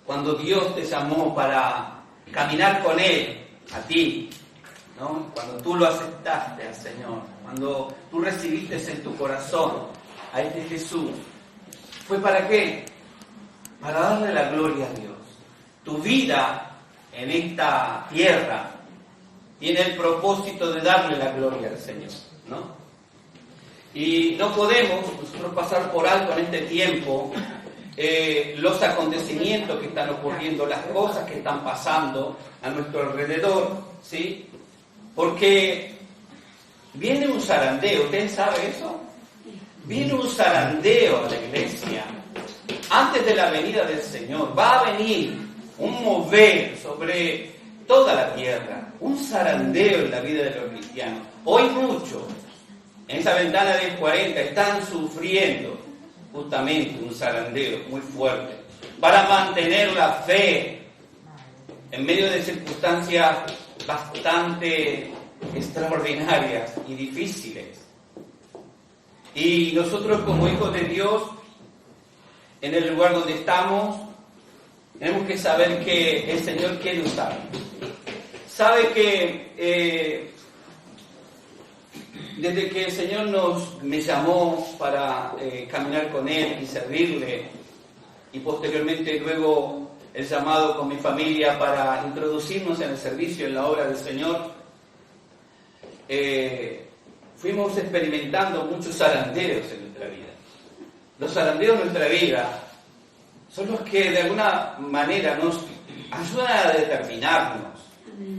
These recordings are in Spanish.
cuando Dios te llamó para caminar con Él, a ti, ¿no? Cuando tú lo aceptaste al Señor, cuando tú recibiste en tu corazón a este Jesús, ¿fue para qué? Para darle la gloria a Dios. Tu vida en esta tierra tiene el propósito de darle la gloria al Señor, ¿no? Y no podemos nosotros pasar por alto en este tiempo los acontecimientos que están ocurriendo, las cosas que están pasando a nuestro alrededor, ¿sí? Porque viene un zarandeo, ¿usted sabe eso? Viene un zarandeo a la iglesia antes de la venida del Señor. Va a venir un mover sobre toda la tierra, un zarandeo en la vida de los cristianos. Hoy muchos, en esa ventana del 40, están sufriendo justamente un zarandeo muy fuerte para mantener la fe en medio de circunstancias bastante extraordinarias y difíciles. Y nosotros, como hijos de Dios, en el lugar donde estamos, tenemos que saber que el Señor quiere usarnos. Sabe que desde que el Señor me llamó para caminar con Él y servirle, y posteriormente luego el llamado con mi familia para introducirnos en el servicio, en la obra del Señor, fuimos experimentando muchos zarandeos en nuestra vida. Los zarandeos de nuestra vida son los que de alguna manera nos ayudan a determinarnos,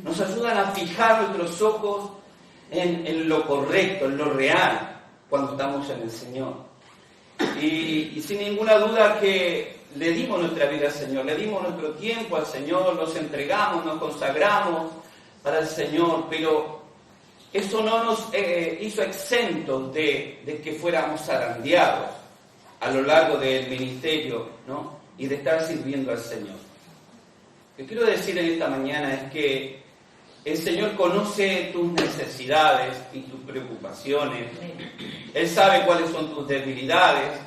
nos ayudan a fijar nuestros ojos en lo correcto, en lo real, cuando estamos en el Señor. Y sin ninguna duda que le dimos nuestra vida al Señor, le dimos nuestro tiempo al Señor, nos entregamos, nos consagramos para el Señor, pero eso no nos hizo exentos de que fuéramos zarandeados a lo largo del ministerio, ¿no? Y de estar sirviendo al Señor. Lo que quiero decir en esta mañana es que el Señor conoce tus necesidades y tus preocupaciones. Él sabe cuáles son tus debilidades.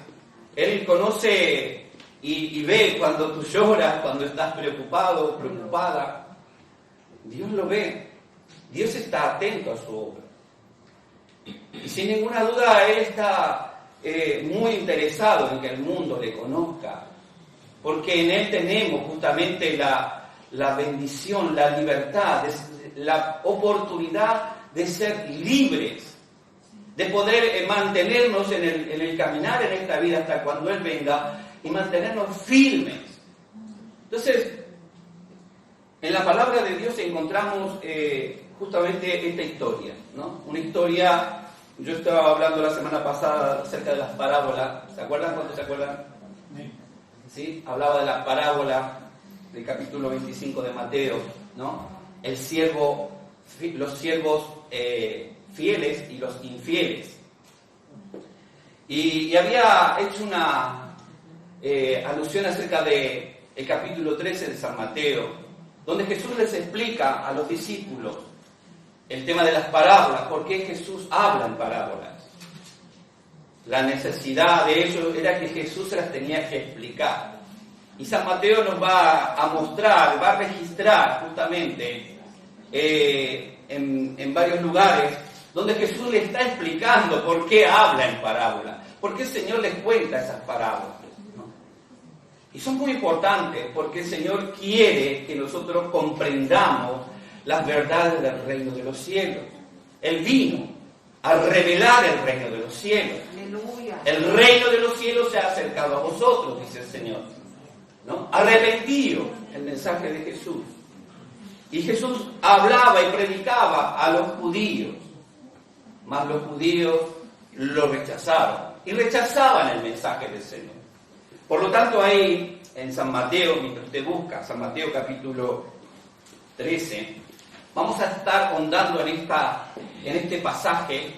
Él conoce y ve cuando tú lloras, cuando estás preocupado o preocupada. Dios lo ve. Dios está atento a su obra. Y sin ninguna duda Él está muy interesado en que el mundo le conozca. Porque en Él tenemos justamente la bendición, la libertad, la oportunidad de ser libres, de poder mantenernos en el caminar en esta vida hasta cuando Él venga y mantenernos firmes. Entonces, en la palabra de Dios encontramos justamente esta historia, ¿no? Una historia, yo estaba hablando la semana pasada acerca de las parábolas, ¿se acuerdan? ¿Cuántos se acuerdan? ¿Sí? Hablaba de la parábola del capítulo 25 de Mateo, ¿no? Los siervos fieles y los infieles. Y había hecho una alusión acerca del capítulo 13 de San Mateo, donde Jesús les explica a los discípulos el tema de las parábolas, por qué Jesús habla en parábolas. La necesidad de ellos era que Jesús se las tenía que explicar. Y San Mateo nos va a mostrar, va a registrar justamente en varios lugares donde Jesús le está explicando por qué habla en parábolas, por qué el Señor les cuenta esas parábolas, ¿no? Y son muy importantes porque el Señor quiere que nosotros comprendamos las verdades del reino de los cielos. Él vino a revelar el reino de los cielos. Aleluya. El reino de los cielos se ha acercado a vosotros, dice el Señor, ¿no? Arrepentido, el mensaje de Jesús. Y Jesús hablaba y predicaba a los judíos, mas los judíos lo rechazaron y rechazaban el mensaje del Señor. Por lo tanto, ahí en San Mateo, mientras usted busca San Mateo capítulo 13, vamos a estar ahondando en este pasaje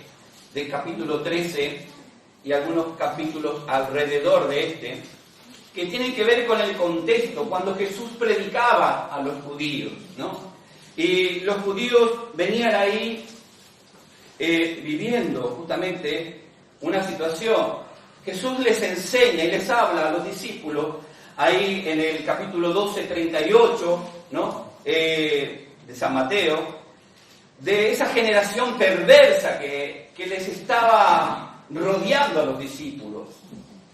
del capítulo 13 y algunos capítulos alrededor de que tienen que ver con el contexto, cuando Jesús predicaba a los judíos, ¿no? Y los judíos venían ahí viviendo justamente una situación. Jesús les enseña y les habla a los discípulos ahí en el capítulo 12, 38, ¿no? De San Mateo, de esa generación perversa que les estaba rodeando a los discípulos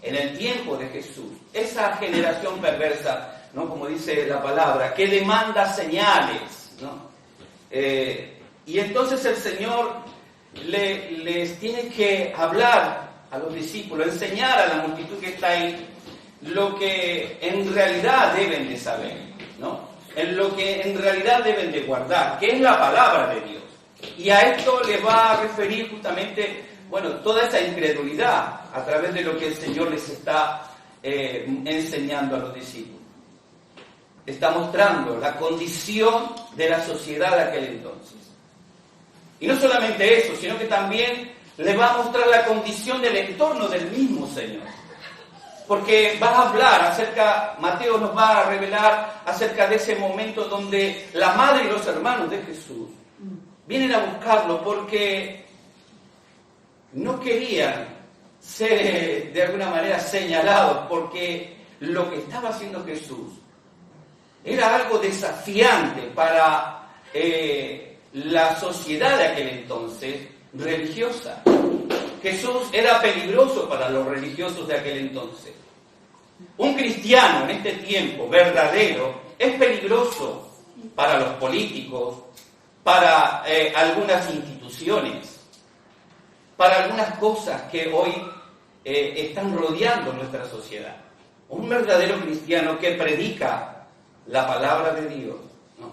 en el tiempo de Jesús. Esa generación perversa, ¿no? Como dice la palabra, que demanda señales, ¿no? Y entonces el Señor les tiene que hablar a los discípulos, enseñar a la multitud que está ahí lo que en realidad deben de saber, ¿no? En lo que en realidad deben de guardar, que es la palabra de Dios. Y a esto le va a referir justamente, bueno, toda esa incredulidad a través de lo que el Señor les está enseñando a los discípulos. Está mostrando la condición de la sociedad de aquel entonces. Y no solamente eso, sino que también le va a mostrar la condición del entorno del mismo Señor. Porque va a hablar acerca, Mateo nos va a revelar acerca de ese momento donde la madre y los hermanos de Jesús vienen a buscarlo porque no querían ser de alguna manera señalados, porque lo que estaba haciendo Jesús era algo desafiante para la sociedad de aquel entonces religiosa. Jesús era peligroso para los religiosos de aquel entonces. Un cristiano en este tiempo verdadero es peligroso para los políticos, para algunas instituciones, para algunas cosas que hoy están rodeando nuestra sociedad. Un verdadero cristiano que predica la palabra de Dios, ¿no?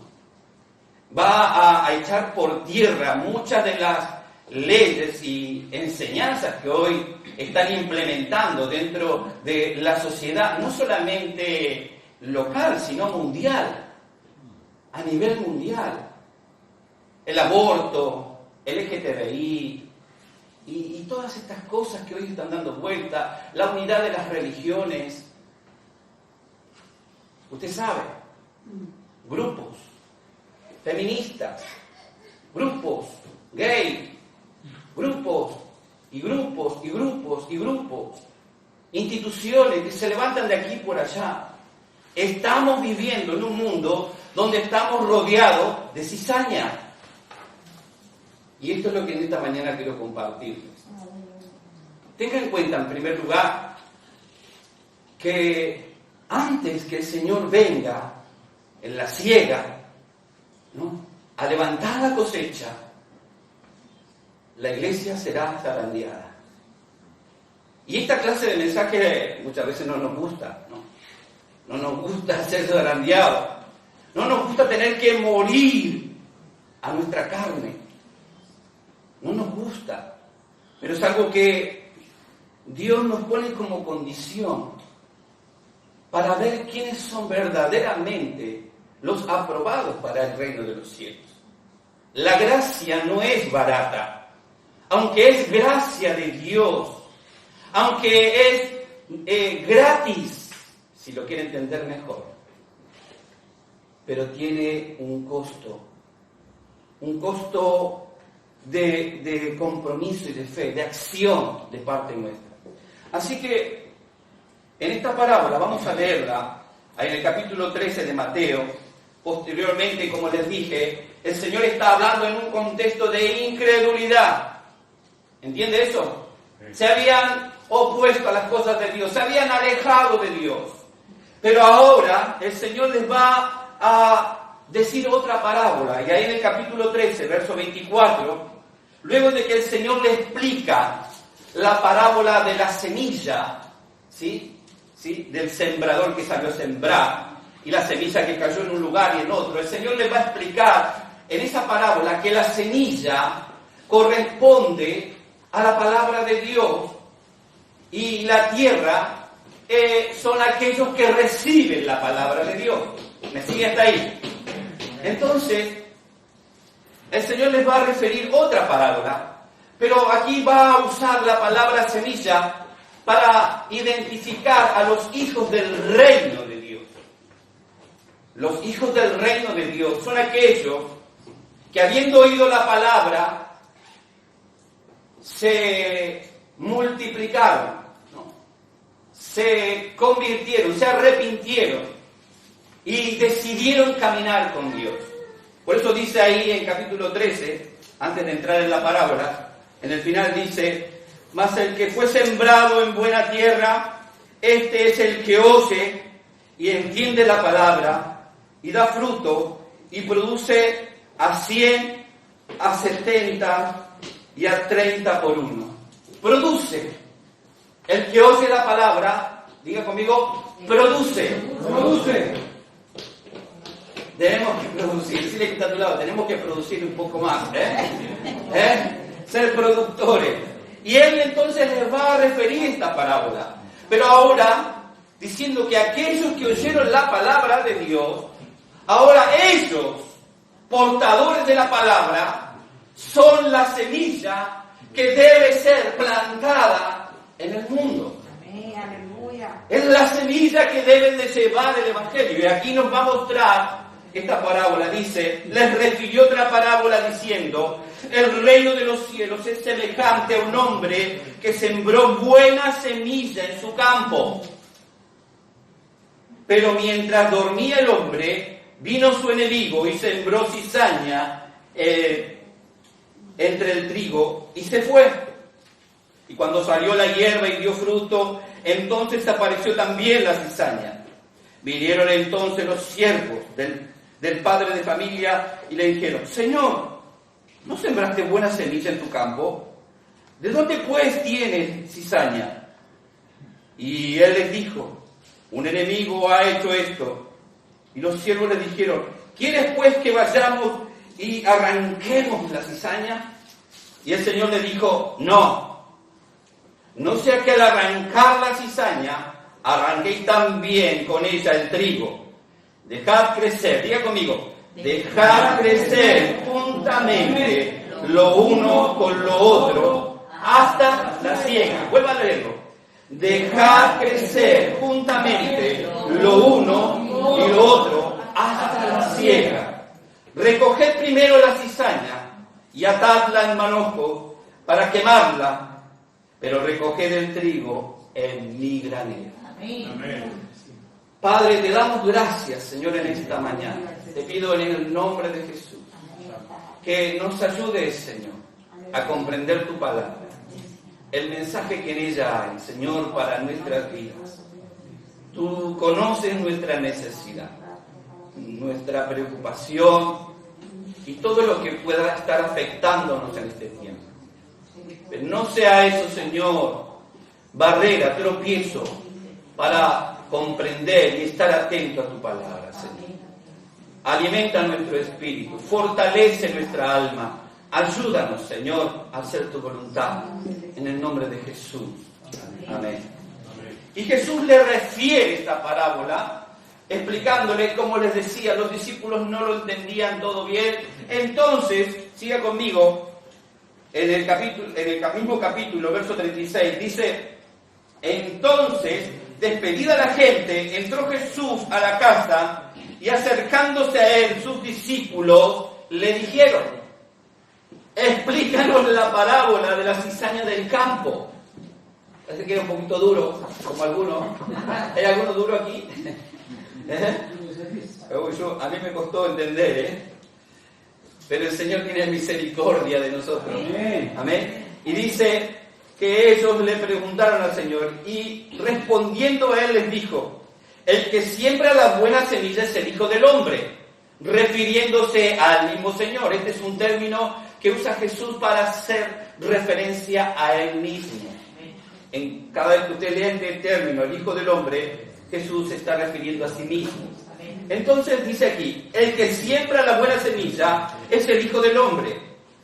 Va a echar por tierra muchas de las leyes y enseñanzas que hoy están implementando dentro de la sociedad, no solamente local, sino mundial, a nivel mundial. El aborto, el LGTBI y todas estas cosas que hoy están dando vuelta, la unidad de las religiones. Usted sabe, grupos feministas, grupos gay, grupos y grupos y grupos y grupos, instituciones que se levantan de aquí por allá. Estamos viviendo en un mundo donde estamos rodeados de cizaña. Y esto es lo que en esta mañana quiero compartirles. Tenga en cuenta, en primer lugar, que antes que el Señor venga en la siega, ¿no?, a levantar la cosecha, la iglesia será zarandeada. Y esta clase de mensaje muchas veces no nos gusta, ¿no? No nos gusta ser zarandeados. No nos gusta tener que morir a nuestra carne. No nos gusta. Pero es algo que Dios nos pone como condición para ver quiénes son verdaderamente los aprobados para el reino de los cielos. La gracia no es barata, aunque es gracia de Dios, aunque es gratis, si lo quiere entender mejor, pero tiene un costo de compromiso y de fe, de acción de parte nuestra. Así que en esta parábola vamos a leerla en el capítulo 13 de Mateo. Posteriormente, como les dije, el Señor está hablando en un contexto de incredulidad. ¿Entiende eso? Se habían opuesto a las cosas de Dios, se habían alejado de Dios. Pero ahora el Señor les va a decir otra parábola. Y ahí en el capítulo 13, verso 24, luego de que el Señor le explica la parábola de la semilla, ¿sí? Del sembrador que salió a sembrar, y la semilla que cayó en un lugar y en otro, el Señor les va a explicar en esa parábola que la semilla corresponde a la palabra de Dios y la tierra son aquellos que reciben la palabra de Dios. ¿Me sigue hasta ahí? Entonces, el Señor les va a referir otra parábola, pero aquí va a usar la palabra semilla para identificar a los hijos del reino de Dios. Los hijos del reino de Dios son aquellos que, habiendo oído la palabra, se multiplicaron, ¿no? se convirtieron, se arrepintieron y decidieron caminar con Dios. Por eso dice ahí en capítulo 13, antes de entrar en la parábola, en el final dice: mas el que fue sembrado en buena tierra, este es el que oye y entiende la palabra y da fruto y produce a 100, a 70 y a 30 por uno. Produce. El que oye la palabra, diga conmigo, produce. Produce. Tenemos que producir. Decirle que está a tu lado, tenemos que producir un poco más. Ser productores. Y él entonces les va a referir esta parábola. Pero ahora, diciendo que aquellos que oyeron la palabra de Dios, ahora ellos, portadores de la palabra, son la semilla que debe ser plantada en el mundo. Amén, aleluya. Es la semilla que deben de llevar el Evangelio. Y aquí nos va a mostrar esta parábola. Dice, les refirió otra parábola diciendo: el reino de los cielos es semejante a un hombre que sembró buena semilla en su campo. Pero mientras dormía el hombre, vino su enemigo y sembró cizaña entre el trigo y se fue. Y cuando salió la hierba y dio fruto, entonces apareció también la cizaña. Vinieron entonces los siervos del padre de familia y le dijeron: Señor, ¿no sembraste buena semilla en tu campo? ¿De dónde pues tienes cizaña? Y él les dijo: un enemigo ha hecho esto. Y los siervos le dijeron: ¿quieres pues que vayamos y arranquemos la cizaña? Y el Señor le dijo: no sea que al arrancar la cizaña arranquéis también con ella el trigo. Dejad crecer, diga conmigo, dejad crecer juntamente lo uno con lo otro hasta la siega. Vuelva a leerlo. Dejad crecer juntamente lo uno y lo otro hasta la siega. Recoged primero la cizaña y atadla en manojo para quemarla, pero recoged el trigo en mi granero. Amén. Padre, te damos gracias, Señor, en esta mañana. Te pido en el nombre de Jesús que nos ayudes, Señor, a comprender tu palabra, el mensaje que en ella hay, Señor, para nuestras vidas. Tú conoces nuestra necesidad, nuestra preocupación y todo lo que pueda estar afectándonos en este tiempo. Pero no sea eso, Señor, barrera, tropiezo para comprender y estar atento a tu palabra, Señor. Alimenta nuestro espíritu, fortalece nuestra alma. Ayúdanos, Señor, a hacer tu voluntad. En el nombre de Jesús. Amén. Y Jesús le refiere esta parábola, explicándole, como les decía, los discípulos no lo entendían todo bien. Entonces, siga conmigo, en el mismo capítulo, verso 36, dice: entonces, despedida la gente, entró Jesús a la casa y acercándose a él, sus discípulos le dijeron: explícanos la parábola de la cizaña del campo. Parece que era un poquito duro, como algunos. ¿Hay alguno duro aquí? A mí me costó entender, pero el Señor tiene misericordia de nosotros. Amén. Y dice que ellos le preguntaron al Señor, y respondiendo a él les dijo: el que siembra la buena semilla es el Hijo del Hombre, refiriéndose al mismo Señor. Este es un término que usa Jesús para hacer referencia a él mismo. En cada vez que usted lee este término, el Hijo del Hombre, Jesús se está refiriendo a sí mismo. Entonces dice aquí: el que siembra la buena semilla es el Hijo del Hombre.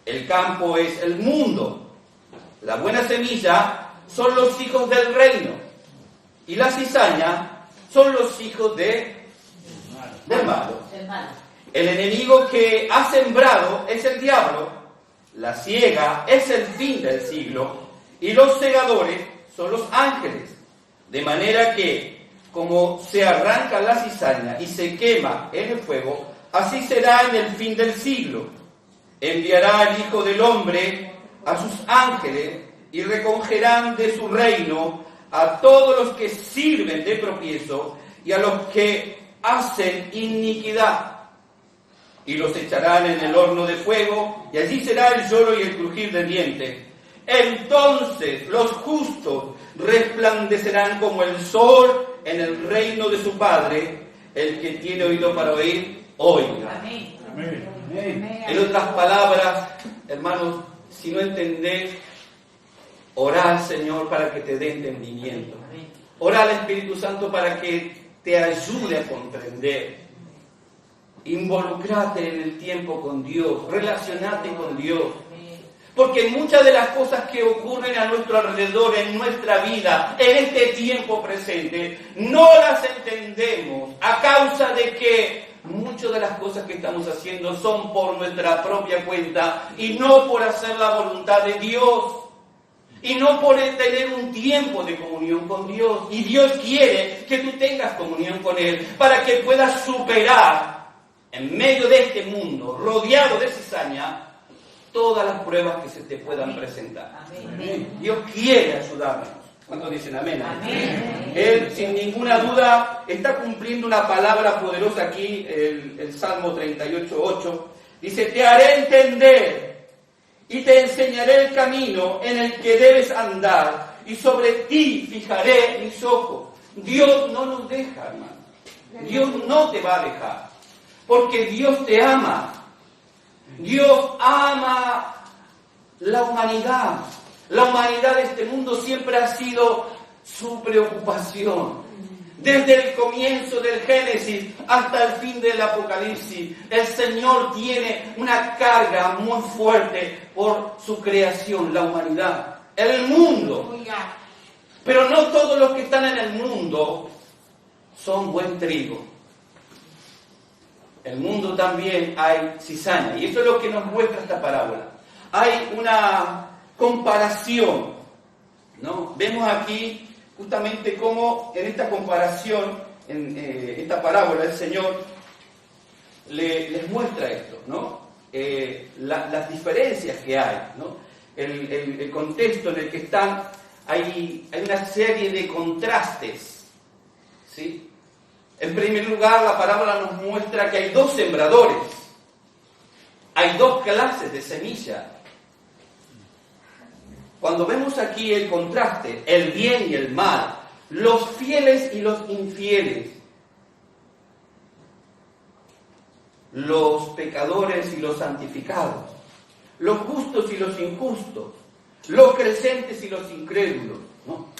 El campo es el mundo. La buena semilla son los hijos del reino. Y la cizaña son los hijos del malo. El enemigo que ha sembrado es el diablo. La siega es el fin del siglo. Y los segadores son los ángeles. De manera que, como se arranca la cizaña y se quema en el fuego, así será en el fin del siglo. Enviará al Hijo del Hombre a sus ángeles y recogerán de su reino a todos los que sirven de tropiezo y a los que hacen iniquidad. Y los echarán en el horno de fuego, y allí será el lloro y el crujir de dientes. Entonces los justos resplandecerán como el sol en el reino de su Padre. El que tiene oído para oír, oiga. Amén. Amén. Amén. En otras palabras, hermanos, si no entendés, orá al Señor para que te dé entendimiento. Orá al Espíritu Santo para que te ayude a comprender. Involucrate en el tiempo con Dios, relacionate con Dios. Porque muchas de las cosas que ocurren a nuestro alrededor, en nuestra vida, en este tiempo presente, no las entendemos a causa de que muchas de las cosas que estamos haciendo son por nuestra propia cuenta y no por hacer la voluntad de Dios. Y no por tener un tiempo de comunión con Dios. Y Dios quiere que tú tengas comunión con Él para que puedas superar en medio de este mundo, rodeado de cizaña, todas las pruebas que se te puedan presentar. Amén. Dios quiere ayudarnos. ¿Cuántos dicen amén? Amén. Él, sin ninguna duda, está cumpliendo una palabra poderosa aquí, el Salmo 38:8. Dice, te haré entender y te enseñaré el camino en el que debes andar, y sobre ti fijaré mis ojos. Dios no nos deja, hermano. Dios no te va a dejar, porque Dios te ama. Dios ama la humanidad. La humanidad de este mundo siempre ha sido su preocupación. Desde el comienzo del Génesis hasta el fin del Apocalipsis, el Señor tiene una carga muy fuerte por su creación, la humanidad, el mundo. Pero no todos los que están en el mundo son buen trigo. En el mundo también hay cizaña, y eso es lo que nos muestra esta parábola. Hay una comparación, ¿no? Vemos aquí justamente cómo en esta comparación, en esta parábola, el Señor les muestra esto, ¿no? Las diferencias que hay, ¿no? El contexto en el que están, hay una serie de contrastes, ¿sí? En primer lugar, la parábola nos muestra que hay dos sembradores, hay dos clases de semilla. Cuando vemos aquí el contraste, el bien y el mal, los fieles y los infieles, los pecadores y los santificados, los justos y los injustos, los creyentes y los incrédulos, ¿no?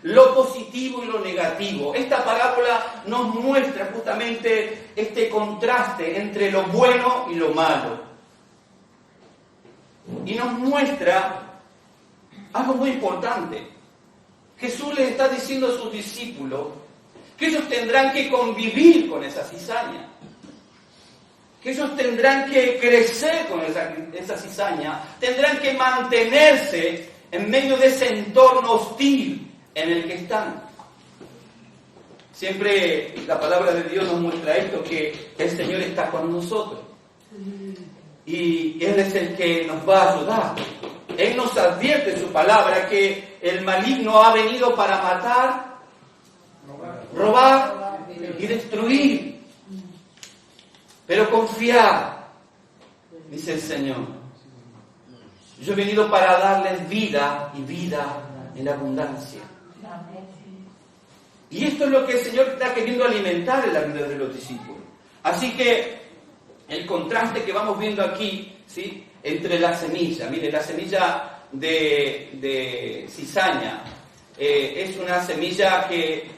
Lo positivo y lo negativo. Esta parábola nos muestra justamente este contraste entre lo bueno y lo malo. Y nos muestra algo muy importante. Jesús les está diciendo a sus discípulos que ellos tendrán que convivir con esa cizaña, que ellos tendrán que crecer con esa cizaña, tendrán que mantenerse en medio de ese entorno hostil en el que están. Siempre la palabra de Dios nos muestra esto, que el Señor está con nosotros. Y Él es el que nos va a ayudar. Él nos advierte en su palabra que el maligno ha venido para matar, robar y destruir. Pero confiad, dice el Señor. Yo he venido para darles vida y vida en abundancia. Y esto es lo que el Señor está queriendo alimentar en la vida de los discípulos. Así que el contraste que vamos viendo aquí, ¿sí?, entre la semilla. Mire, la semilla de cizaña es una semilla que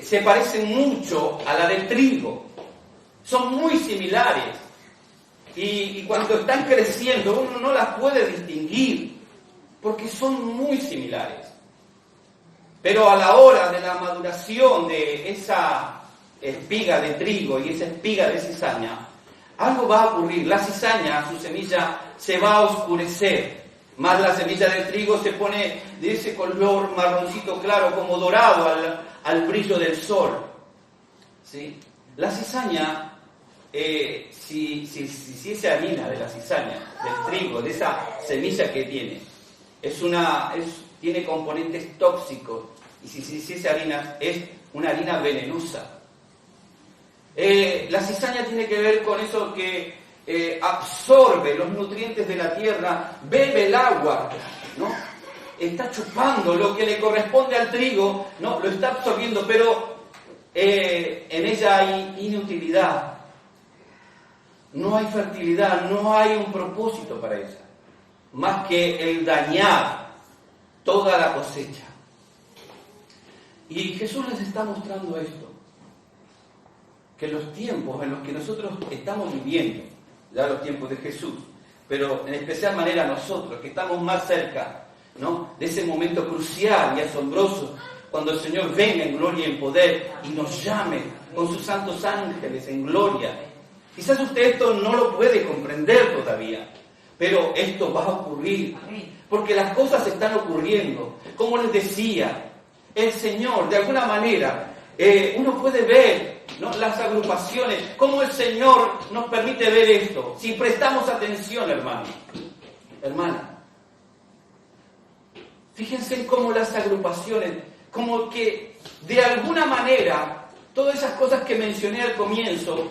se parece mucho a la del trigo. Son muy similares. Y cuando están creciendo uno no las puede distinguir porque son muy similares. Pero a la hora de la maduración de esa espiga de trigo y esa espiga de cizaña, algo va a ocurrir. La cizaña, su semilla, se va a oscurecer. Más la semilla de trigo se pone de ese color marroncito claro, como dorado al brillo del sol. ¿Sí? La cizaña, si esa harina de la cizaña, del trigo, de esa semilla que tiene, tiene componentes tóxicos y si esa harina es una harina venenosa. La cizaña tiene que ver con eso que absorbe los nutrientes de la tierra, bebe el agua, ¿no? Está chupando lo que le corresponde al trigo, ¿no? Lo está absorbiendo, pero en ella hay inutilidad, no hay fertilidad, no hay un propósito para ella, más que el dañar toda la cosecha. Y Jesús les está mostrando esto, que los tiempos en los que nosotros estamos viviendo, ya los tiempos de Jesús, pero en especial manera nosotros, que estamos más cerca, ¿no?, de ese momento crucial y asombroso, cuando el Señor venga en gloria y en poder y nos llame con sus santos ángeles en gloria. Quizás usted esto no lo puede comprender todavía, pero esto va a ocurrir, porque las cosas están ocurriendo. Como les decía, el Señor, de alguna manera, uno puede ver, ¿no?, las agrupaciones, cómo el Señor nos permite ver esto, si prestamos atención, hermana. Fíjense en cómo las agrupaciones, como que de alguna manera, todas esas cosas que mencioné al comienzo,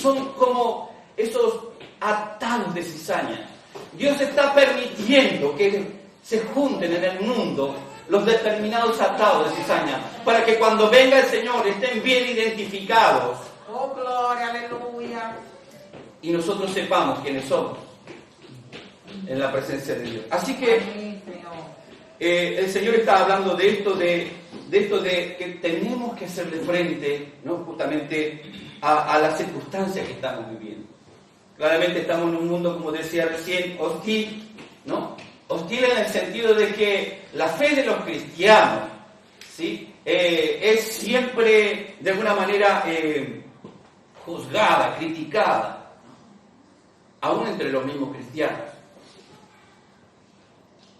son como esos atados de cizaña. Dios está permitiendo que se junten en el mundo los determinados atados de cizaña, para que cuando venga el Señor estén bien identificados. Oh, gloria, aleluya. Y nosotros sepamos quiénes somos en la presencia de Dios. Así que el Señor está hablando de esto de que tenemos que hacerle frente, ¿no?, justamente a las circunstancias que estamos viviendo. Claramente estamos en un mundo, como decía recién, hostil, ¿no? Hostil en el sentido de que la fe de los cristianos, ¿sí?, es siempre de alguna manera juzgada, criticada, aún entre los mismos cristianos.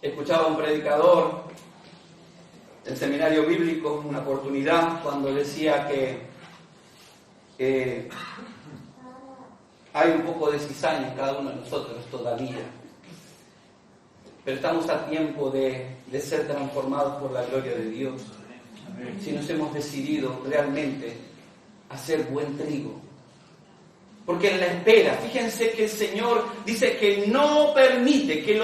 Escuchaba a un predicador del seminario bíblico una oportunidad cuando decía que hay un poco de cizaña en cada uno de nosotros todavía, pero estamos a tiempo de ser transformados por la gloria de Dios, si nos hemos decidido realmente a ser buen trigo. Porque en la espera, fíjense que el Señor dice que no permite que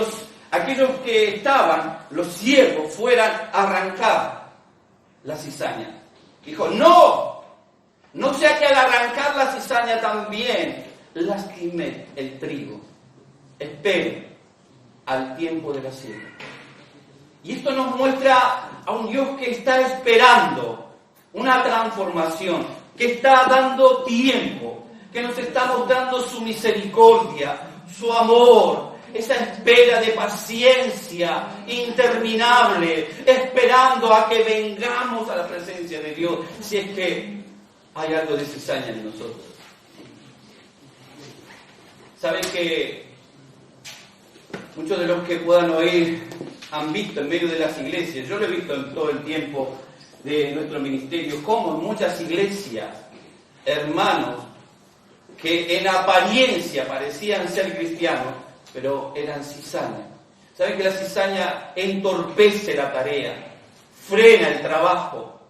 aquellos que estaban, los siervos, fueran a arrancar la cizaña. Dijo, no sea que al arrancar la cizaña también lastime el trigo. Espere al tiempo de la siega. Y esto nos muestra a un Dios que está esperando una transformación, que está dando tiempo, que nos está mostrando su misericordia, su amor, esa espera de paciencia interminable, esperando a que vengamos a la presencia de Dios, si es que hay algo de cizaña en nosotros. Saben que muchos de los que puedan oír han visto en medio de las iglesias, yo lo he visto en todo el tiempo de nuestro ministerio, como en muchas iglesias, hermanos que en apariencia parecían ser cristianos, pero eran cizaña. ¿Saben que la cizaña entorpece la tarea, frena el trabajo,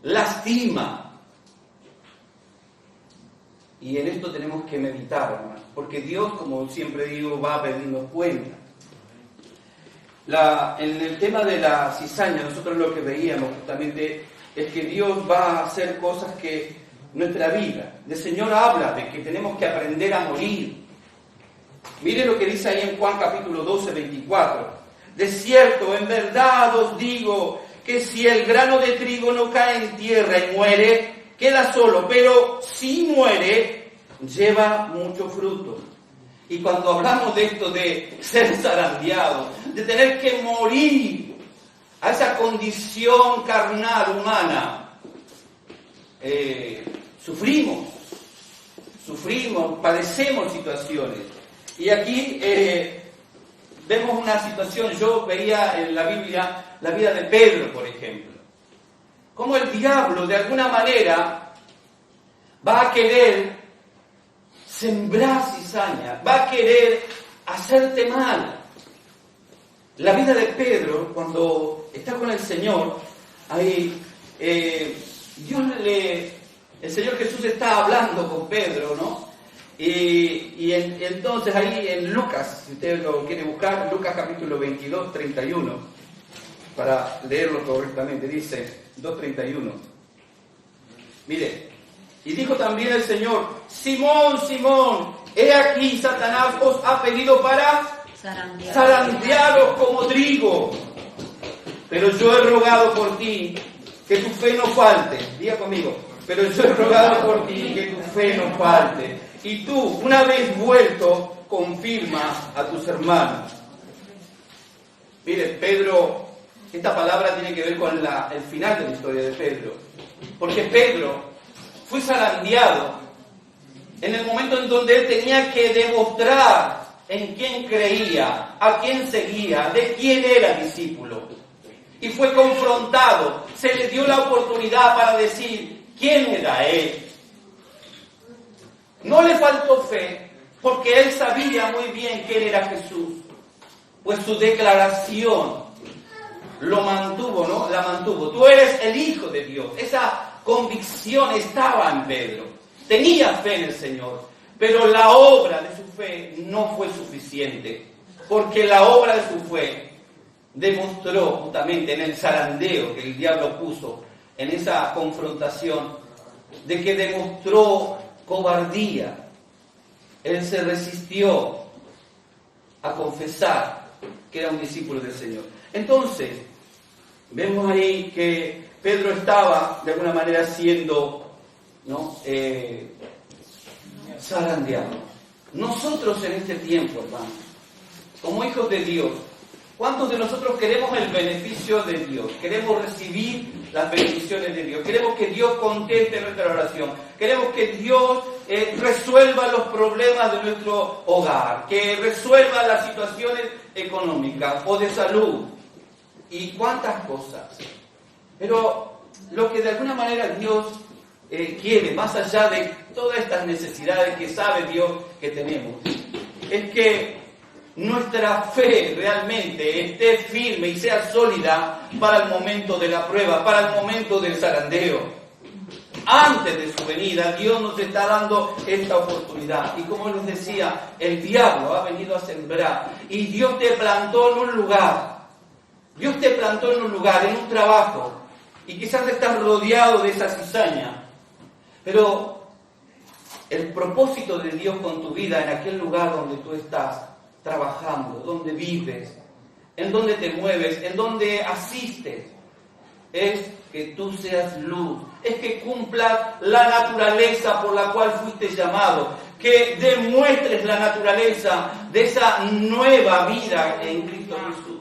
lastima? Y en esto tenemos que meditar, hermanos, porque Dios, como siempre digo, va a pedirnos cuenta. En el tema de la cizaña, nosotros lo que veíamos justamente es que Dios va a hacer cosas que nuestra vida, el Señor habla de que tenemos que aprender a morir. Mire lo que dice ahí en Juan capítulo 12, 24. De cierto, en verdad os digo que si el grano de trigo no cae en tierra y muere, queda solo, pero si muere, lleva mucho fruto. Y cuando hablamos de esto de ser zarandeados, de tener que morir a esa condición carnal humana, sufrimos, padecemos situaciones. Y aquí vemos una situación, yo veía en la Biblia la vida de Pedro, por ejemplo. Cómo el diablo, de alguna manera, va a querer sembrar cizaña, va a querer hacerte mal. La vida de Pedro, cuando está con el Señor, ahí el Señor Jesús está hablando con Pedro, ¿no? Entonces ahí en Lucas, si usted lo quiere buscar, Lucas capítulo 22, 31, para leerlo correctamente, dice 2:31. Mire, y dijo también el Señor: Simón, Simón, he aquí Satanás os ha pedido para zarandearos como trigo, pero yo he rogado por ti que tu fe no falte. Diga conmigo: pero yo he rogado por ti que tu fe no falte. Y tú, una vez vuelto, confirma a tus hermanos. Mire, Pedro, esta palabra tiene que ver con el final de la historia de Pedro. Porque Pedro fue zarandeado en el momento en donde él tenía que demostrar en quién creía, a quién seguía, de quién era discípulo. Y fue confrontado, se le dio la oportunidad para decir quién era él. No le faltó fe, porque él sabía muy bien quién era Jesús, pues su declaración lo mantuvo, ¿no? La mantuvo. Tú eres el Hijo de Dios. Esa convicción estaba en Pedro. Tenía fe en el Señor, pero la obra de su fe no fue suficiente, porque la obra de su fe demostró justamente en el zarandeo que el diablo puso, en esa confrontación, de que demostró cobardía. Él se resistió a confesar que era un discípulo del Señor. Entonces, vemos ahí que Pedro estaba de alguna manera siendo, ¿no?, zarandeado. Nosotros en este tiempo, hermanos, como hijos de Dios, ¿cuántos de nosotros queremos el beneficio de Dios? Queremos recibir las bendiciones de Dios. Queremos que Dios conteste nuestra oración. Queremos que Dios resuelva los problemas de nuestro hogar, que resuelva las situaciones económicas o de salud y cuántas cosas. Pero lo que de alguna manera Dios quiere, más allá de todas estas necesidades que sabe Dios que tenemos, es que nuestra fe realmente esté firme y sea sólida para el momento de la prueba, para el momento del zarandeo. Antes de su venida, Dios nos está dando esta oportunidad. Y como les decía, el diablo ha venido a sembrar. Y Dios te plantó en un lugar. Dios te plantó en un lugar, en un trabajo. Y quizás estás rodeado de esa cizaña. Pero el propósito de Dios con tu vida en aquel lugar donde tú estás trabajando, donde vives, en donde te mueves, en donde asistes, es que tú seas luz, es que cumplas la naturaleza por la cual fuiste llamado, que demuestres la naturaleza de esa nueva vida en Cristo Jesús.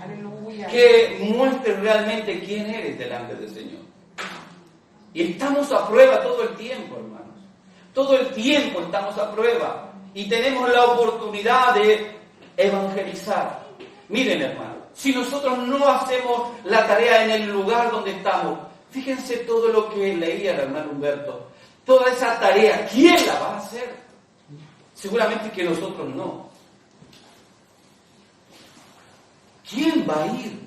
Aleluya. Que muestres realmente quién eres delante del Señor. Y estamos a prueba todo el tiempo, hermanos. Todo el tiempo estamos a prueba. Y tenemos la oportunidad de evangelizar. Miren, hermano, si nosotros no hacemos la tarea en el lugar donde estamos, fíjense todo lo que leía el hermano Humberto, toda esa tarea, ¿quién la va a hacer? Seguramente que nosotros no. ¿Quién va a ir?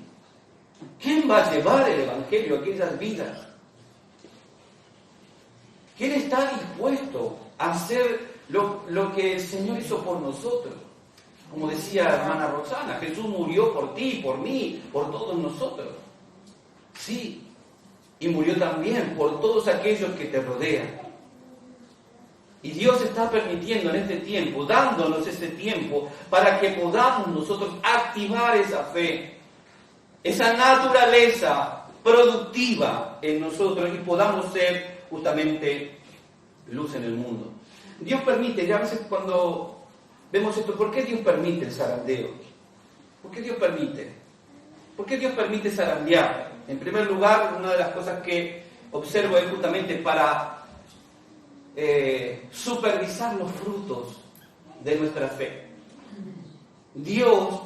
¿Quién va a llevar el evangelio a aquellas vidas? ¿Quién está dispuesto a hacer lo que el Señor hizo por nosotros? Como decía la hermana Roxana, Jesús murió por ti, por mí, por todos nosotros. Sí, y murió también por todos aquellos que te rodean. Y Dios está permitiendo en este tiempo, dándonos ese tiempo, para que podamos nosotros activar esa fe, esa naturaleza productiva en nosotros y podamos ser justamente luz en el mundo. Dios permite, ya a veces cuando vemos esto, ¿por qué Dios permite el zarandeo? ¿Por qué Dios permite? ¿Por qué Dios permite zarandear? En primer lugar, una de las cosas que observo es justamente para supervisar los frutos de nuestra fe. Dios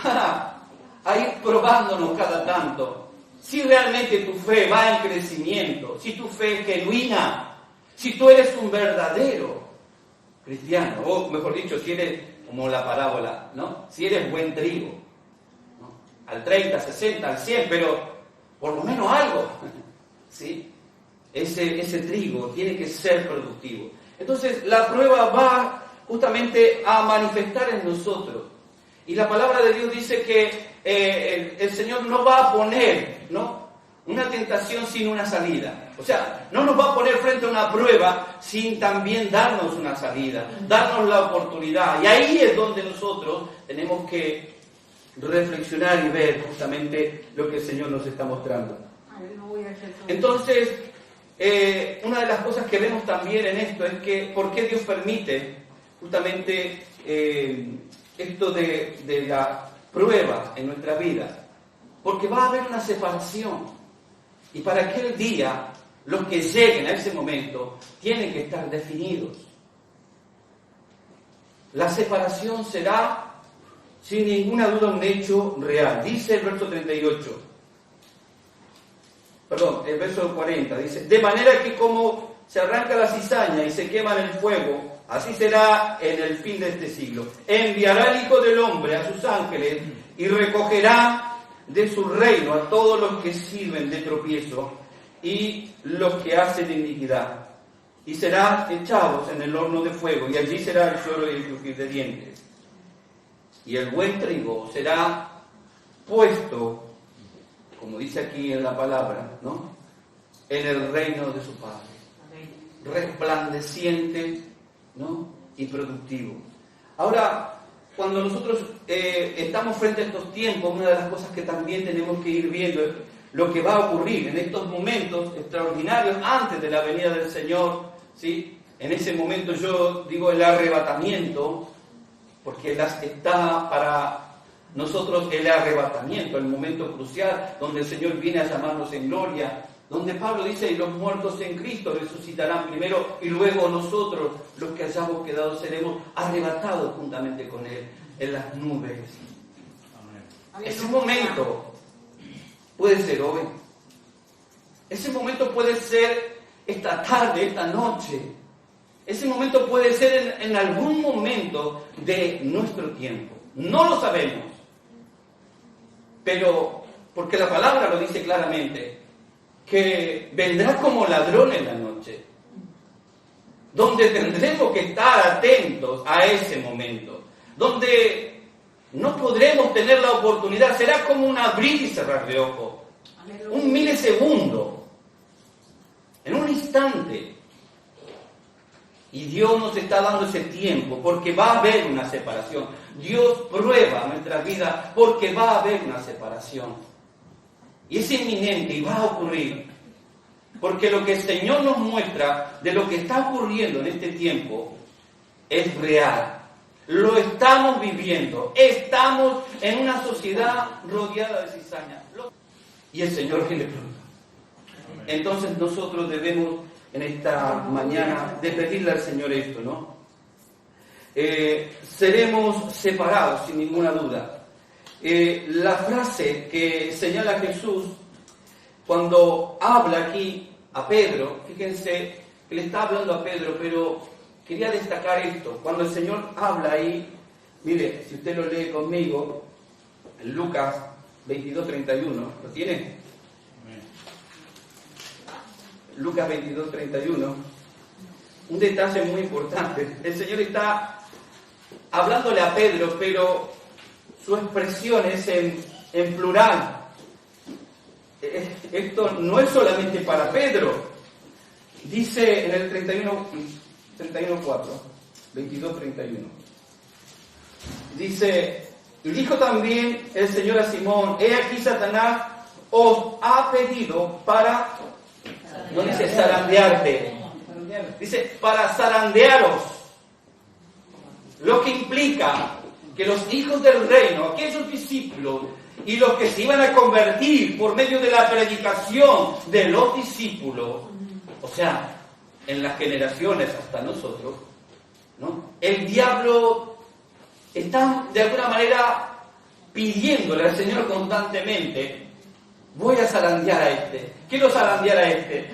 va a ir probándonos cada tanto si realmente tu fe va en crecimiento, si tu fe es genuina, si tú eres un verdadero cristiano, o mejor dicho, si eres como la parábola, ¿no? Si eres buen trigo, ¿no? Al 30, 60, al 100, pero por lo menos algo, ¿sí? Ese trigo tiene que ser productivo. Entonces la prueba va justamente a manifestar en nosotros. Y la palabra de Dios dice que el Señor no va a poner, ¿no?, una tentación sin una salida. O sea, no nos va a poner frente a una prueba sin también darnos una salida, darnos la oportunidad. Y ahí es donde nosotros tenemos que reflexionar y ver justamente lo que el Señor nos está mostrando. Entonces, una de las cosas que vemos también en esto es que ¿por qué Dios permite justamente esto de la prueba en nuestra vida? Porque va a haber una separación. Y para aquel día, los que lleguen a ese momento tienen que estar definidos. La separación será, sin ninguna duda, un hecho real. Dice el verso 38. Perdón, el verso 40. Dice, de manera que como se arranca la cizaña y se quema en el fuego, así será en el fin de este siglo. Enviará el Hijo del Hombre a sus ángeles y recogerá de su reino a todos los que sirven de tropiezo y los que hacen iniquidad. Y serán echados en el horno de fuego, y allí será el lloro y el crujir de dientes. Y el buen trigo será puesto, como dice aquí en la palabra, ¿no?, en el reino de su Padre, resplandeciente, ¿no?, y productivo. Ahora, cuando nosotros estamos frente a estos tiempos, una de las cosas que también tenemos que ir viendo es lo que va a ocurrir en estos momentos extraordinarios antes de la venida del Señor, ¿sí? En ese momento yo digo el arrebatamiento, porque está para nosotros el arrebatamiento, el momento crucial donde el Señor viene a llamarnos en gloria, donde Pablo dice, y los muertos en Cristo resucitarán primero, y luego nosotros, los que hayamos quedado, seremos arrebatados juntamente con Él en las nubes. Amén. Ese momento puede ser hoy. Ese momento puede ser esta tarde, esta noche. Ese momento puede ser en algún momento de nuestro tiempo. No lo sabemos. Pero, porque la palabra lo dice claramente, que vendrá como ladrón en la noche, donde tendremos que estar atentos a ese momento, donde no podremos tener la oportunidad, será como un abrir y cerrar de ojos, un milisegundo, en un instante. Y Dios nos está dando ese tiempo, porque va a haber una separación. Dios prueba nuestra vida porque va a haber una separación. Y es inminente y va a ocurrir. Porque lo que el Señor nos muestra de lo que está ocurriendo en este tiempo es real. Lo estamos viviendo. Estamos en una sociedad rodeada de cizaña. Y el Señor viene pronto. Entonces nosotros debemos en esta mañana de pedirle al Señor esto, ¿no? Seremos separados sin ninguna duda. La frase que señala Jesús cuando habla aquí a Pedro, fíjense que le está hablando a Pedro, pero quería destacar esto. Cuando el Señor habla ahí, mire, si usted lo lee conmigo, en Lucas 22:31, ¿lo tiene? Lucas 22:31, un detalle muy importante. El Señor está hablándole a Pedro, pero su expresión es en plural. Esto no es solamente para Pedro. Dice en el 31:4, 22:31. Dice, y dijo también el Señor a Simón, he aquí Satanás os ha pedido para, no dice zarandearte, dice para zarandearos, lo que implica que los hijos del reino, aquellos discípulos y los que se iban a convertir por medio de la predicación de los discípulos, o sea, en las generaciones hasta nosotros, ¿no? El diablo está de alguna manera pidiéndole al Señor constantemente, voy a zarandear a este, quiero zarandear a este.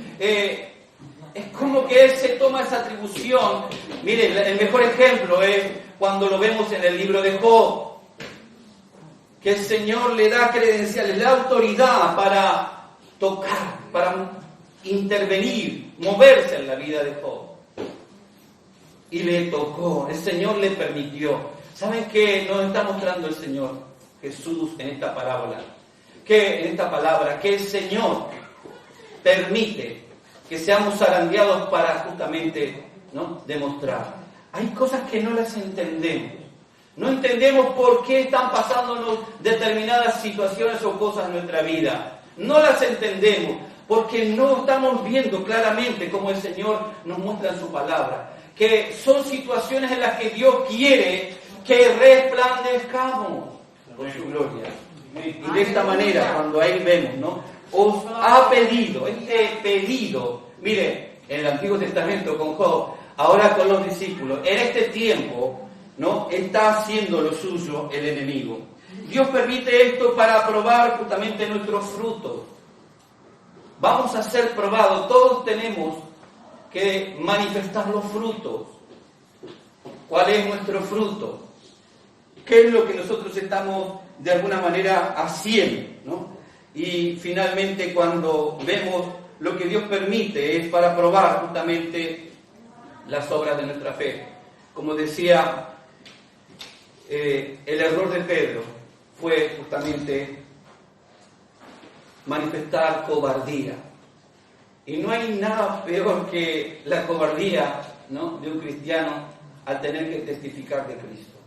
Es como que Él se toma esa atribución. Miren, el mejor ejemplo es cuando lo vemos en el libro de Job, que el Señor le da credenciales, le da autoridad para tocar, para intervenir, moverse en la vida de Job. Y le tocó, el Señor le permitió. ¿Saben qué nos está mostrando el Señor Jesús en esta parábola? Que en esta palabra, que el Señor permite que seamos zarandeados para justamente, ¿no?, demostrar. Hay cosas que no las entendemos. No entendemos por qué están pasándonos determinadas situaciones o cosas en nuestra vida. No las entendemos porque no estamos viendo claramente como el Señor nos muestra en su palabra. Que son situaciones en las que Dios quiere que resplandezcamos por su gloria. Y de esta manera, cuando ahí vemos, ¿no?, os ha pedido, este pedido, mire, en el Antiguo Testamento con Job, ahora con los discípulos, en este tiempo, ¿no?, está haciendo lo suyo el enemigo. Dios permite esto para probar justamente nuestros frutos. Vamos a ser probados, todos tenemos que manifestar los frutos. ¿Cuál es nuestro fruto? ¿Qué es lo que nosotros estamos de alguna manera haciendo, ¿no? Y finalmente, cuando vemos lo que Dios permite, es para probar justamente las obras de nuestra fe. Como decía, el error de Pedro fue justamente manifestar cobardía. Y no hay nada peor que la cobardía, ¿no?, de un cristiano al tener que testificar de Cristo.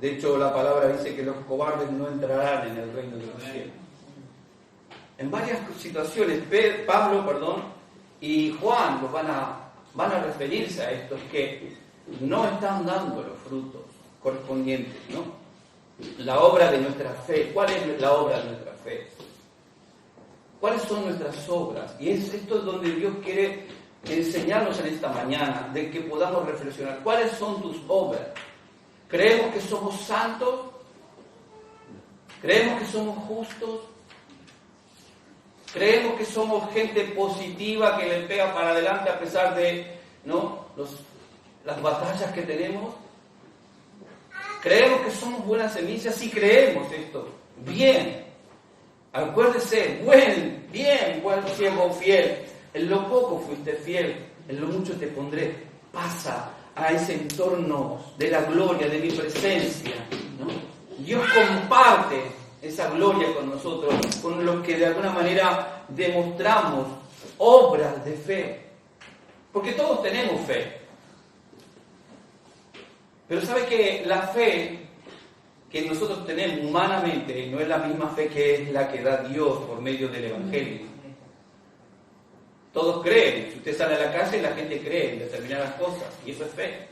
De hecho, la palabra dice que los cobardes no entrarán en el reino de los cielos. En varias situaciones, Pablo y Juan van a referirse a estos que no están dando los frutos correspondientes, ¿no? La obra de nuestra fe. ¿Cuál es la obra de nuestra fe? ¿Cuáles son nuestras obras? Y es esto donde Dios quiere enseñarnos en esta mañana, de que podamos reflexionar. ¿Cuáles son tus obras? ¿Creemos que somos santos? ¿Creemos que somos justos? ¿Creemos que somos gente positiva que le pega para adelante a pesar de, ¿no?, las batallas que tenemos? ¿Creemos que somos buenas semillas? Sí, creemos esto. Bien. Acuérdese, buen siervo fiel. En lo poco fuiste fiel, en lo mucho te pondré. Pasa a ese entorno de la gloria, de mi presencia, ¿no? Dios comparte esa gloria con nosotros, con los que de alguna manera demostramos obras de fe. Porque todos tenemos fe. Pero ¿sabe que la fe que nosotros tenemos humanamente no es la misma fe que es la que da Dios por medio del Evangelio? Todos creen. Si usted sale a la calle, la gente cree en determinadas cosas, y eso es fe.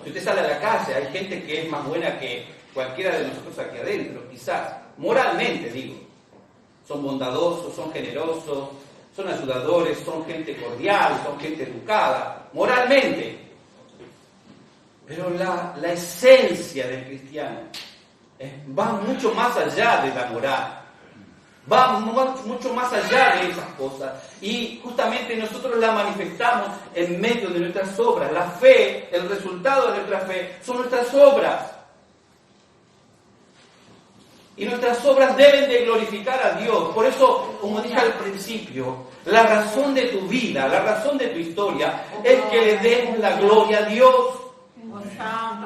Si usted sale a la calle, hay gente que es más buena que cualquiera de nosotros aquí adentro, quizás, moralmente digo. Son bondadosos, son generosos, son ayudadores, son gente cordial, son gente educada, moralmente. Pero la esencia del cristiano va mucho más allá de la moral. Va mucho más allá de esas cosas. Y justamente nosotros la manifestamos en medio de nuestras obras. La fe, el resultado de nuestra fe, son nuestras obras. Y nuestras obras deben de glorificar a Dios. Por eso, como dije al principio, la razón de tu vida, la razón de tu historia, es que le demos la gloria a Dios.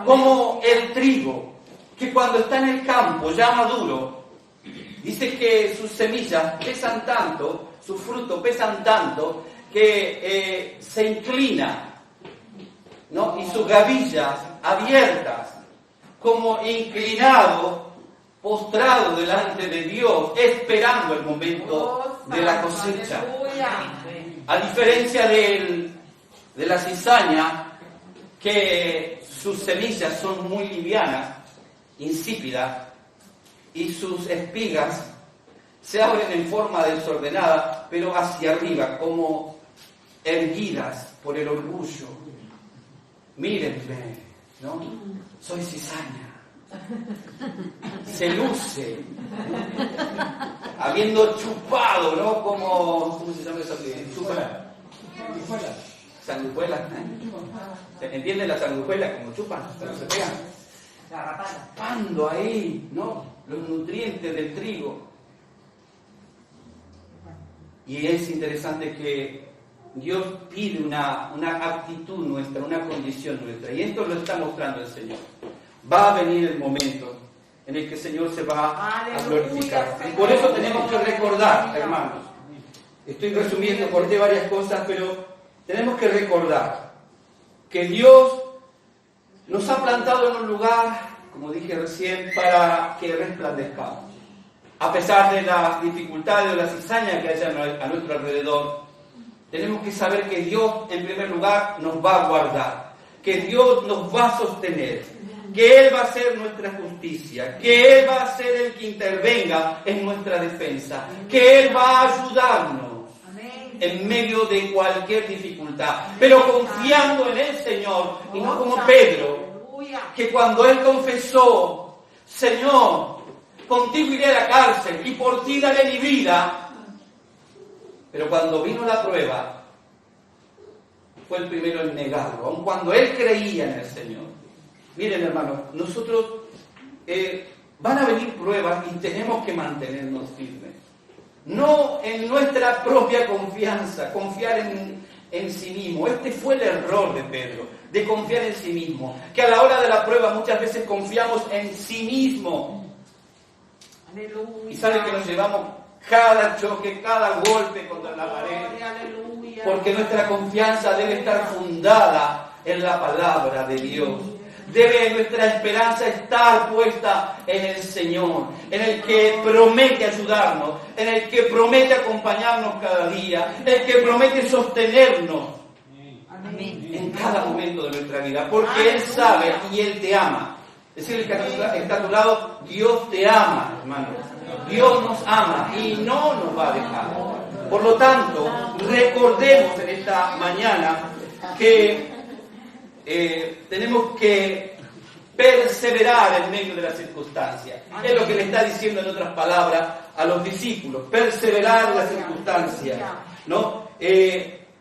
Como el trigo, que cuando está en el campo ya maduro, dice que sus semillas pesan tanto, su fruto pesan tanto, que se inclina, ¿no? Y sus gavillas abiertas, como inclinado, postrado delante de Dios, esperando el momento de la cosecha. A diferencia de la cizaña, que sus semillas son muy livianas, insípidas, y sus espigas se abren en forma desordenada, pero hacia arriba, como erguidas por el orgullo. Mírenme, ¿no? Soy cizaña. Se luce, habiendo chupado, ¿no? ¿Cómo se llama eso? Sanguijuelas. ¿Se entienden las sanguijuelas? Como chupan, pero se pegan. Chupando ahí, ¿no?, los nutrientes del trigo. Y es interesante que Dios pide una actitud nuestra, una condición nuestra. Y esto lo está mostrando el Señor. Va a venir el momento en el que el Señor se va a glorificar. Y por eso tenemos que recordar, hermanos. Estoy resumiendo, corté varias cosas, pero tenemos que recordar que Dios nos ha plantado en un lugar, como dije recién, para que resplandezcamos. A pesar de las dificultades o la cizaña que haya a nuestro alrededor, tenemos que saber que Dios, en primer lugar, nos va a guardar, que Dios nos va a sostener, que Él va a ser nuestra justicia, que Él va a ser el que intervenga en nuestra defensa, que Él va a ayudarnos en medio de cualquier dificultad, pero confiando en el Señor, y no como Pedro, que cuando él confesó: Señor, contigo iré a la cárcel y por ti daré mi vida, pero cuando vino la prueba, fue el primero en negarlo, aun cuando él creía en el Señor. Miren, hermanos, nosotros van a venir pruebas y tenemos que mantenernos firmes. No en nuestra propia confianza, confiar en sí mismo. Este fue el error de Pedro, de confiar en sí mismo. Que a la hora de la prueba muchas veces confiamos en sí mismo. Aleluya. Y saben que nos llevamos cada choque, cada golpe contra la pared. Aleluya. Porque nuestra confianza debe estar fundada en la palabra de Dios. Debe nuestra esperanza estar puesta en el Señor, en el que promete ayudarnos, en el que promete acompañarnos cada día, el que promete sostenernos en cada momento de nuestra vida, porque Él sabe y Él te ama. Es decir, el que está a tu lado, Dios te ama, hermano. Dios nos ama y no nos va a dejar. Por lo tanto, recordemos en esta mañana que tenemos que perseverar en medio de las circunstancias. Es lo que le está diciendo en otras palabras a los discípulos: perseverar en las circunstancias, ¿no?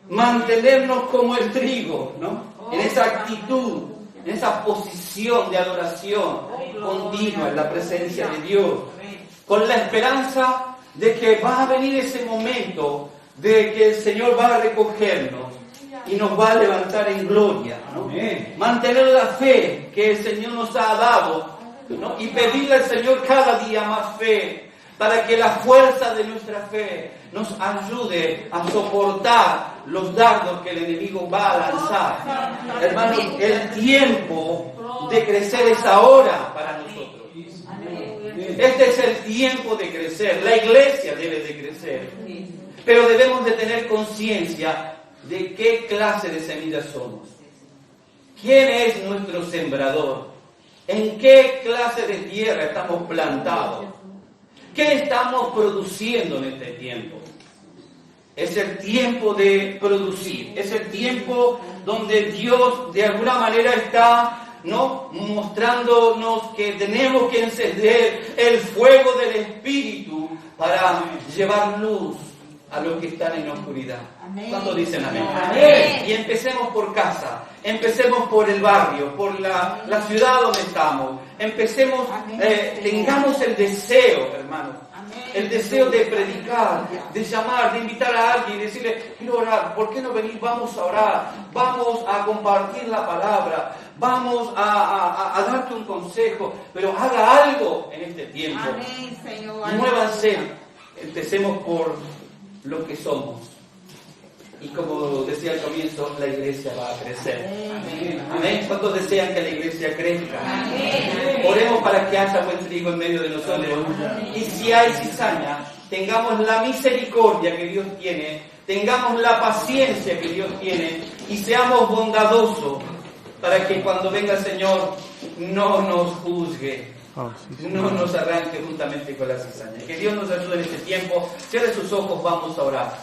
Mantenernos como el trigo, ¿no? En esa actitud, en esa posición de adoración continua en la presencia de Dios, con la esperanza de que va a venir ese momento de que el Señor va a recogernos y nos va a levantar en gloria, ¿no? Mantener la fe que el Señor nos ha dado, ¿no? Y pedirle al Señor cada día más fe, para que la fuerza de nuestra fe nos ayude a soportar los dardos que el enemigo va a lanzar. Hermanos, el tiempo de crecer es ahora para nosotros. Este es el tiempo de crecer. La iglesia debe de crecer, pero debemos de tener conciencia de qué clase de semillas somos. ¿Quién es nuestro sembrador? ¿En qué clase de tierra estamos plantados? ¿Qué estamos produciendo en este tiempo? Es el tiempo de producir. Es el tiempo donde Dios de alguna manera está, ¿no?, mostrándonos que tenemos que encender el fuego del Espíritu para llevar luz a los que están en la oscuridad. ¿Cuántos dicen amén? Amén. Y empecemos por casa, empecemos por el barrio, por la ciudad donde estamos. Empecemos, tengamos el deseo, hermanos, el deseo de predicar, de llamar, de invitar a alguien y decirle: quiero orar, ¿por qué no venir? Vamos a orar, vamos a compartir la palabra, vamos a darte un consejo, pero haga algo en este tiempo. Amén, Señor. Muévanse, empecemos por lo que somos. Y como decía al comienzo, la iglesia va a crecer. Amén. Amén. ¿Cuántos desean que la iglesia crezca? Amén. Oremos para que haya buen trigo en medio de nosotros. Amén. Y si hay cizaña, tengamos la misericordia que Dios tiene, tengamos la paciencia que Dios tiene y seamos bondadosos para que cuando venga el Señor no nos juzgue, no nos arranque juntamente con la cizaña. Que Dios nos ayude en este tiempo. Cierre sus ojos, vamos a orar.